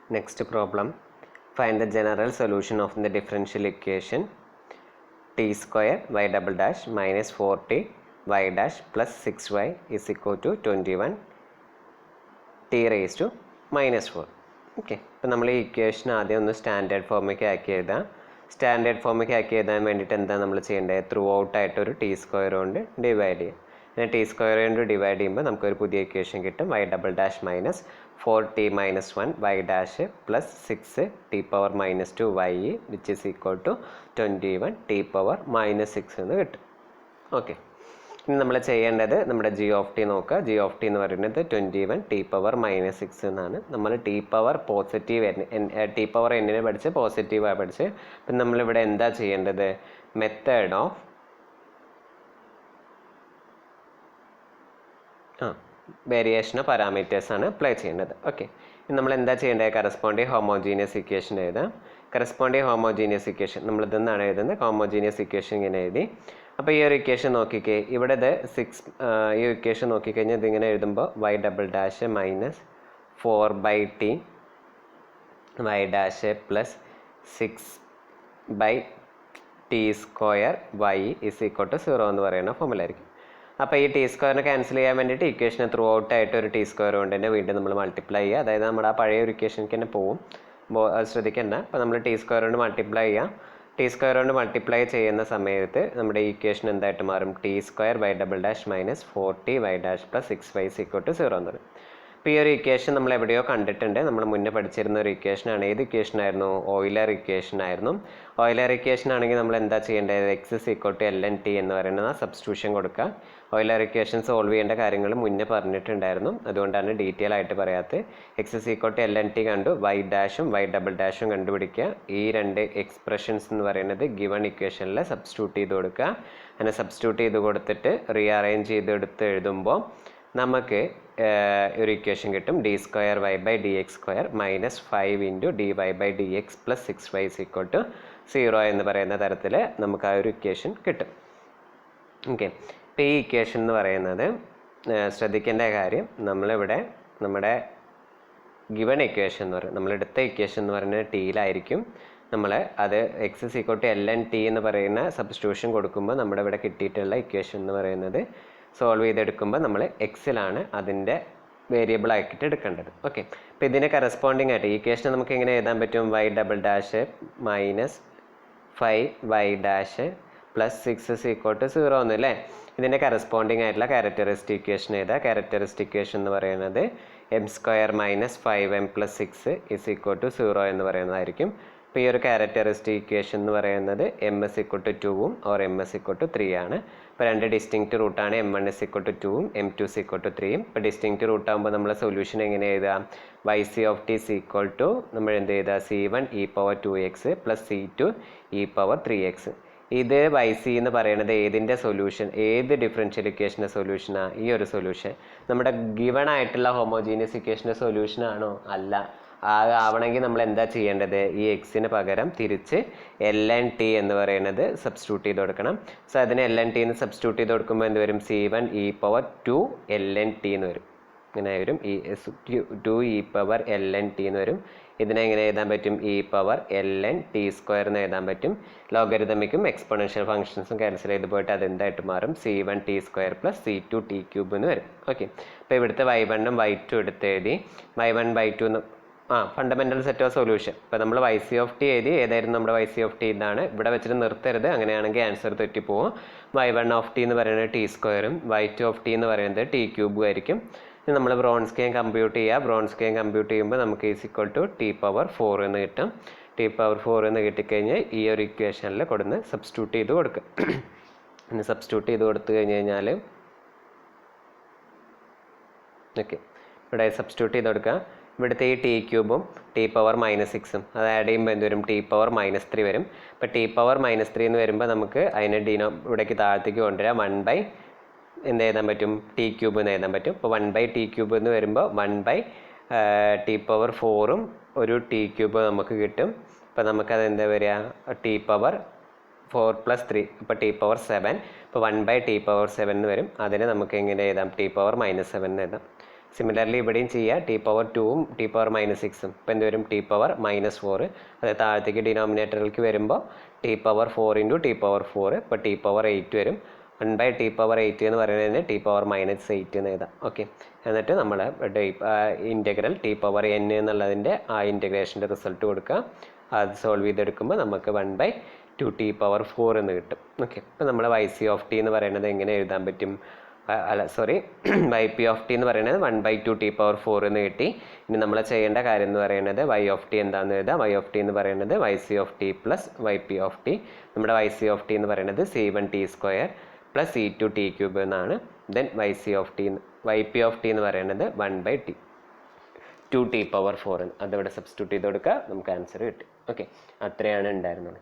Next problem, find the general solution of the differential equation t square y double dash minus 4t y dash plus 6y is equal to 21 t raised to minus 4. Okay, അപ്പോൾ നമ്മൾ ഈ equation ആദ്യം ഒന്ന് standard ഫോമിലേക്ക് ആക്കി എഴുതാം. Standard ഫോമിലേക്ക് ആക്കി എഴുതാൻ വേണ്ടിയിട്ട് എന്താ നമ്മൾ ചെയ്യേണ്ടത്? ത്രൂ ഔട്ടായിട്ട് ഒരു ടി സ്ക്വയർ കൊണ്ട് ഡിവൈഡ് ചെയ്യും. പിന്നെ ടി സ്ക്വയർ കൊണ്ട് ഡിവൈഡ് ചെയ്യുമ്പോൾ നമുക്കൊരു പുതിയ ഇക്വേഷൻ കിട്ടും. Y double dash minus 4t minus 1 y dash plus 6t power minus 2 y which is equal to 21 t power minus 6 എന്ന് കിട്ടും. ഓക്കെ, ഇനി നമ്മൾ ചെയ്യേണ്ടത് നമ്മുടെ ജി ഓഫ് ടി നോക്കുക. ജി ഓഫ് ടി എന്ന് പറയുന്നത് 21 ടി പവർ മൈനസ് 6 എന്നാണ്. നമ്മൾ t power positive t power എന്നിനെ പഠിച്ച് പോസിറ്റീവായി പഠിച്ച്. അപ്പം നമ്മളിവിടെ എന്താ ചെയ്യേണ്ടത്? Method of variation of parameters ആണ് അപ്ലൈ ചെയ്യേണ്ടത്. ഓക്കെ, ഇനി നമ്മൾ എന്താ ചെയ്യേണ്ടത്? കറസ്പോണ്ടിങ് ഹോമോജീനിയസ് ഇക്വേഷൻ എഴുതാം. കറസ്പോണ്ടിങ് ഹോമോജീനിയസ് ഇക്വേഷൻ നമ്മൾ ഇതെന്നാണ് എഴുതുന്നത്. ഹോമോജീനിയസ് ഇക്വേഷൻ ഇങ്ങനെ എഴുതി. അപ്പോൾ ഈ ഒരു ഇക്വേഷൻ നോക്കിക്കേ, ഇവിടെ ഇത് 6 ഈ ഇക്വേഷൻ നോക്കിക്കഴിഞ്ഞാൽ ഇതിങ്ങനെ എഴുതുമ്പോൾ y double dash minus 4/t y dash plus 6/t square y is equal to 0 എന്ന് പറയുന്ന ഫോമുല ആയിരിക്കും. അപ്പോൾ ഈ ടി സ്ക്വയറിനെ ക്യാൻസൽ ചെയ്യാൻ വേണ്ടിയിട്ട് ഇക്വേഷനെ ത്രൂ ഔട്ടായിട്ട് ഒരു ടി സ്ക്വയർ കൊണ്ട് തന്നെ വീണ്ടും നമ്മൾ മൾട്ടിപ്ലൈ ചെയ്യുക. അതായത് നമ്മുടെ ആ പഴയ ഒരു ഇക്വേഷനിലേക്ക് തന്നെ പോകും. അത് ശ്രദ്ധിക്കേണ്ട. അപ്പോൾ നമ്മൾ ടി സ്ക്വയർ കൊണ്ട് മൾട്ടിപ്ലൈ ചെയ്യാം. ടി സ്ക്വയർ കൊണ്ട് മൾട്ടിപ്ലൈ ചെയ്യുന്ന സമയത്ത് നമ്മുടെ ഈ ഇക്വേഷൻ എന്തായിട്ട് മാറും? T square y double dash minus 4t y dash plus 6y equal to 0 എന്ന് പറയും. അപ്പോൾ ഈ ഒരു ഇക്വേഷൻ നമ്മൾ എവിടെയോ കണ്ടിട്ടുണ്ട്. നമ്മൾ മുന്നേ പഠിച്ചിരുന്ന ഒരു ഇക്വേഷനാണ്. ഏത് ഇക്വേഷൻ ആയിരുന്നു? ഓയിലർ ഇക്വേഷൻ ആയിരുന്നു. ഓയിലർ ഇക്വേഷൻ ആണെങ്കിൽ നമ്മൾ എന്താ ചെയ്യേണ്ടത്? X is equal to l n t എന്ന് പറയുന്ന സബ്സ്റ്റിറ്റ്യൂഷൻ കൊടുക്കുക. ഓയിലർ ഇക്വേഷൻ സോൾവ് ചെയ്യേണ്ട കാര്യങ്ങൾ മുന്നേ പറഞ്ഞിട്ടുണ്ടായിരുന്നു, അതുകൊണ്ടാണ് ഡീറ്റെയിൽ ആയിട്ട് പറയാത്തത്. X is equal to l n t കണ്ടു, വൈ ഡാഷും വൈ ഡബിൾ ഡാഷും കണ്ടുപിടിക്കുക. ഈ രണ്ട് എക്സ്പ്രഷൻസ് എന്ന് പറയുന്നത് ഗിവൺ ഇക്വേഷനിൽ സബ്സ്റ്റിറ്റ്യൂട്ട് ചെയ്ത് കൊടുക്കുക. അങ്ങനെ സബ്സ്റ്റിറ്റ്യൂട്ട് ചെയ്ത് കൊടുത്തിട്ട് റീഅറേഞ്ച് ചെയ്തെടുത്ത് എഴുതുമ്പോൾ നമുക്ക് ഒരു ഇക്വേഷൻ കിട്ടും. D square y by d x square minus 5 into d y by d x plus 6y equal to 0 എന്ന് പറയുന്ന തരത്തിൽ നമുക്ക് ആ ഒരു ഇക്വേഷൻ കിട്ടും. ഓക്കെ, ഇപ്പോൾ ഈ ഇക്വേഷൻ എന്ന് പറയുന്നത് ശ്രദ്ധിക്കേണ്ട കാര്യം, നമ്മളിവിടെ നമ്മുടെ ഗിവൺ ഇക്വേഷൻ എന്ന് പറയുന്നത്, നമ്മളെടുത്ത ഇക്വേഷൻ എന്ന് പറയുന്നത് ടിയിലായിരിക്കും. നമ്മൾ അത് x is equal to l n t എന്ന് പറയുന്ന സബ്സ്റ്റിറ്റ്യൂഷൻ കൊടുക്കുമ്പോൾ നമ്മുടെ ഇവിടെ കിട്ടിയിട്ടുള്ള ഇക്വേഷൻ എന്ന് പറയുന്നത് സോൾവ് ചെയ്തെടുക്കുമ്പോൾ നമ്മൾ എക്സിലാണ് അതിൻ്റെ വേരിയബിൾ ആക്കിയിട്ട് എടുക്കേണ്ടത്. ഓക്കെ, അപ്പോൾ ഇതിന് കറസ്പോണ്ടിങ് ആയിട്ട് ഈ ഇക്വേഷൻ നമുക്ക് എങ്ങനെ എഴുതാൻ പറ്റും? Y double dash minus 5y dash plus 6 equal to 0 എന്നല്ലേ. ഇതിൻ്റെ കറസ്പോണ്ടിങ് ആയിട്ടുള്ള ക്യാരക്ടറിസ്റ്റിക് ഇക്വേഷൻ എഴുതുക. ക്യാരക്ടറിസ്റ്റിക് ഇക്വേഷൻ എന്ന് പറയുന്നത് m square minus 5m plus 6 is equal to 0 എന്ന് പറയുന്നതായിരിക്കും. അപ്പോൾ ഈ ഒരു ക്യാരക്ടറിസ്റ്റിക് ഇക്വേഷൻ എന്ന് പറയുന്നത് എം എസ് ഈക്വൽ ടു 2ഉം or m s equal to 3 ആണ്. ഇപ്പോൾ രണ്ട് ഡിസ്റ്റിങ്ക്റ്റ് റൂട്ടാണ്. M1 ഇസ് ഈക്വൽ ടു 2ഉം M2 ഇസ് ഈക്വൽ ടു 3ഉം. ഇപ്പോൾ ഡിസ്റ്റിങ്ക്റ്റ് റൂട്ട് ആകുമ്പോൾ നമ്മൾ സൊല്യൂഷൻ എങ്ങനെ എഴുതാം? Y c of t is equal to നമ്മൾ എന്ത് ചെയ്താൽ C1 e power 2x plus C2 e power 3x. ഇത് വൈ സി എന്ന് പറയുന്നത് ഏതിൻ്റെ സൊല്യൂഷൻ? ഏത് ഡിഫറൻഷ്യൽ ഇക്വേഷൻ്റെ സൊല്യൂഷനാണ്? ഈ ഒരു സൊല്യൂഷൻ നമ്മുടെ ഗിവൺ ആയിട്ടുള്ള ഹോമോജീനിയസ് ഇക്വേഷൻ്റെ സൊല്യൂഷനാണോ? അല്ല. ആവണമെങ്കിൽ നമ്മൾ എന്താ ചെയ്യേണ്ടത്? ഈ എക്സിന് പകരം തിരിച്ച് എൽ എൻ ടി എന്ന് പറയുന്നത് സബ്സ്റ്റിറ്റ്യൂട്ട് ചെയ്ത് കൊടുക്കണം. സോ അതിന് എൽ എൻ ടി എന്ന് സബ്സ്റ്റിറ്റ്യൂട്ട് ചെയ്ത് കൊടുക്കുമ്പോൾ എന്ത് വരും? C1 e power 2 L n t എന്ന് വരും. ഇങ്ങനെ വരും. 2 e power L n t എന്ന് വരും. ഇതിനെ എങ്ങനെ എഴുതാൻ പറ്റും? E power L n T square എന്ന് എഴുതാൻ പറ്റും. ലോഗരിതമിക്കും എക്സ്പോണൻഷ്യൽ ഫംഗ്ഷൻസും ക്യാൻസൽ ചെയ്ത് പോയിട്ട് അതെന്തായിട്ട് മാറും? C1 T square plus C2 T cube എന്ന് വരും. ഓക്കെ, അപ്പോൾ ഇവിടുത്തെ y1 ഉം y2 എടുത്ത് എഴുതി. y1 y2 എന്ന് ഫണ്ടമെൻ്റൽ സെറ്റ് ഓഫ് സൊല്യൂഷൻ. ഇപ്പോൾ നമ്മൾ വൈ സി ഓഫ് ടി എഴുതി. ഏതായിരുന്നു നമ്മുടെ വൈ സി ഓഫ് ടി? ഇതാണ്. ഇവിടെ വെച്ചിട്ട് നിർത്തരുത്, അങ്ങനെയാണെങ്കിൽ ആൻസർ തെറ്റിപ്പോവും. y1 ഓഫ് ടി എന്ന് പറയുന്നത് ടി സ്ക്വയറും y2 ഓഫ് ടി എന്ന് പറയുന്നത് ടി ക്യൂബും ആയിരിക്കും. നമ്മൾ ബ്രോൺസ്കിയൻ കമ്പ്യൂട്ട് ചെയ്യുക. ബ്രോൺസ്കിയൻ കമ്പ്യൂട്ട് ചെയ്യുമ്പോൾ നമുക്ക് is equal to t power 4 എന്ന് കിട്ടും. ടി പവർ 4 എന്ന് കിട്ടിക്കഴിഞ്ഞാൽ ഈ ഒരു ഇക്വേഷനിൽ കൊടുന്ന് സബ്സ്റ്റിറ്റ്യൂട്ട് ചെയ്ത് കൊടുക്കുക. പിന്നെ സബ്സ്റ്റിറ്റ്യൂട്ട് ചെയ്ത് കൊടുത്തു കഴിഞ്ഞ് കഴിഞ്ഞാൽ ഓക്കെ, ഇവിടെ സബ്സ്റ്റിറ്റ്യൂട്ട് ചെയ്ത് കൊടുക്കുക. ഇവിടുത്തെ ഈ ടി ക്യൂബും ടി പവർ മൈനസ് 6ഉം അത് ആഡ് ചെയ്യുമ്പോൾ എന്ത് വരും? ടി പവർ -3 വരും. ഇപ്പോൾ ടി പവർ -3 എന്ന് വരുമ്പോൾ നമുക്ക് അതിനെ ഇവിടേക്ക് താഴത്തേക്ക് കൊണ്ടുവരാം. 1 എന്ത് എഴുതാൻ പറ്റും? ടി ക്യൂബ് എന്ന് എഴുതാൻ പറ്റും. ഇപ്പോൾ 1 ടി ക്യൂബ് എന്ന് വരുമ്പോൾ 1 ടി പവർ 4ഉം ഒരു ടി ക്യൂബ് നമുക്ക് കിട്ടും. അപ്പോൾ നമുക്കത് എന്താ വരിക? ടി പവർ 4 + 3 ഇപ്പോൾ ടി പവർ 7. ഇപ്പോൾ 1 ടി പവർ 7 എന്ന് വരും. അതിനെ നമുക്ക് എങ്ങനെ എഴുതാം? ടി പവർ -7 എന്ന് എഴുതാം. സിമിലർലി ഇവിടെയും ചെയ്യുക, ടി പവർ 2ഉം ടി പവർ -6ഉം ഇപ്പോൾ എന്ത് വരും, ടി പവർ -4. അത് താഴത്തേക്ക് ഡിനോമിനേറ്ററിലേക്ക് വരുമ്പോൾ T power 4 into T power 4, ഇപ്പോൾ ടി പവർ 8 വരും. 1/t⁸ എന്ന് പറയുന്നതിന് ടി പവർ -8 എന്ന് എഴുതാം. ഓക്കെ, എന്നിട്ട് നമ്മൾ ഇൻ്റഗ്രൽ ടി പവർ n എന്നുള്ളതിൻ്റെ ആ ഇൻ്റഗ്രേഷൻ്റെ റിസൾട്ട് കൊടുക്കുക. അത് സോൾവ് ചെയ്തെടുക്കുമ്പോൾ നമുക്ക് 1/2 ടി പവർ 4 എന്ന് കിട്ടും. ഓക്കെ, ഇപ്പോൾ നമ്മൾ yc എന്ന് പറയുന്നത് എങ്ങനെ എഴുതാൻ പറ്റും, yp എന്ന് പറയുന്നത് 1/2 ടി പവർ 4 എന്ന് കിട്ടി. ഇനി നമ്മൾ ചെയ്യേണ്ട കാര്യം എന്ന് പറയുന്നത് y എന്താണെന്ന് എഴുതാം. y എന്ന് പറയുന്നത് yc പ്ലസ് yp. നമ്മുടെ yc എന്ന് പറയുന്നത് c1t² പ്ലസ് c2t³ എന്നാണ്. ദെൻ yp എന്ന് പറയുന്നത് 1/2 ടി പവർ 4 അതിവിടെ സബ്സ്റ്റിറ്റ്യൂട്ട് ചെയ്ത് കൊടുക്കുക, നമുക്ക് ആൻസർ കിട്ടി. ഓക്കെ, അത്രയാണ് ഉണ്ടായിരുന്നുള്ളൂ.